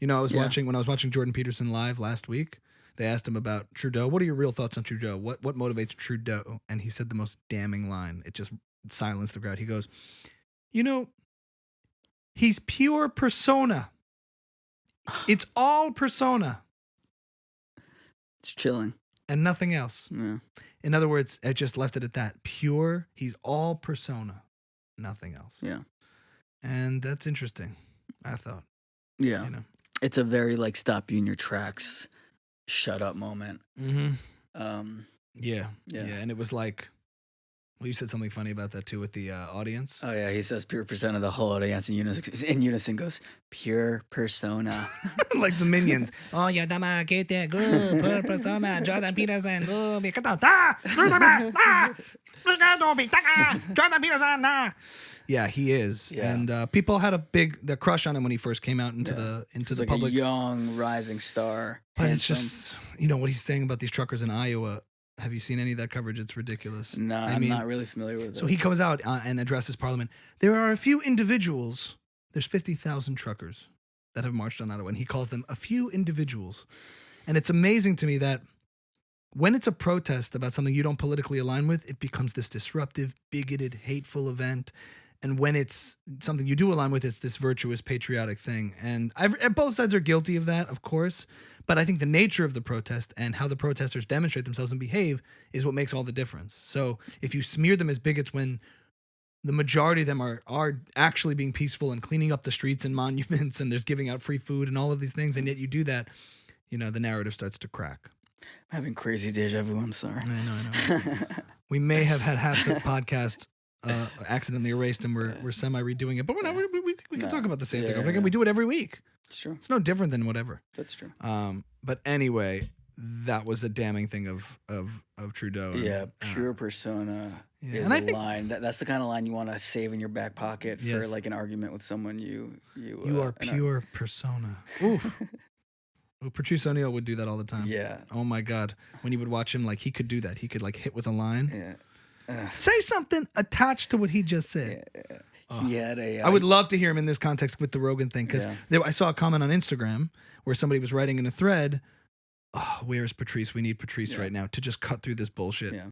You know, when I was watching Jordan Peterson live last week, they asked him about Trudeau. What are your real thoughts on Trudeau? What motivates Trudeau? And he said the most damning line. It just silenced the crowd. He goes, you know, he's pure persona. It's all persona. It's chilling. And nothing else. Yeah. In other words, it just left it at that. Pure, he's all persona. Nothing else. Yeah. And that's interesting, I thought. Yeah. You know? It's a very like stop you in your tracks, shut up moment. Mm-hmm. Yeah. And it was like, well, you said something funny about that too with the audience. Oh yeah, he says pure persona. The whole audience in unison goes pure persona, like the Minions. Oh, yeah, dama, get that good, pure persona, Jordan Peterson, Jordan Peterson. Yeah, he is, and people had the crush on him when he first came out into the like public. A young rising star, but it's just what he's saying about these truckers in Iowa. Have you seen any of that coverage? It's ridiculous. No, I'm not really familiar with it. So he comes out and addresses Parliament. There are a few individuals. There's 50,000 truckers that have marched on Ottawa, and he calls them a few individuals. And it's amazing to me that when it's a protest about something you don't politically align with, it becomes this disruptive, bigoted, hateful event. And when it's something you do align with, it's this virtuous, patriotic thing. And both sides are guilty of that, of course. But I think the nature of the protest and how the protesters demonstrate themselves and behave is what makes all the difference. So if you smear them as bigots when the majority of them are actually being peaceful and cleaning up the streets and monuments and there's giving out free food and all of these things, and yet you do that, the narrative starts to crack. I'm having crazy deja vu. I'm sorry. I know. We may have had half the podcast accidentally erased and we're semi-redoing it, but we're not. We can talk about the same thing over again. We do it every week. It's true. It's no different than whatever. That's true. But anyway, that was a damning thing of Trudeau. Pure persona is a line. That's the kind of line you want to save in your back pocket for like an argument with someone you are pure persona. Ooh. Well, Patrice O'Neill would do that all the time. Yeah. Oh my God. When you would watch him, like he could do that. He could like hit with a line. Yeah. Say something attached to what he just said. Yeah. He had I would love to hear him in this context with the Rogan thing, because I saw a comment on Instagram where somebody was writing in a thread, "Oh, where is Patrice? We need Patrice right now to just cut through this bullshit." Yeah.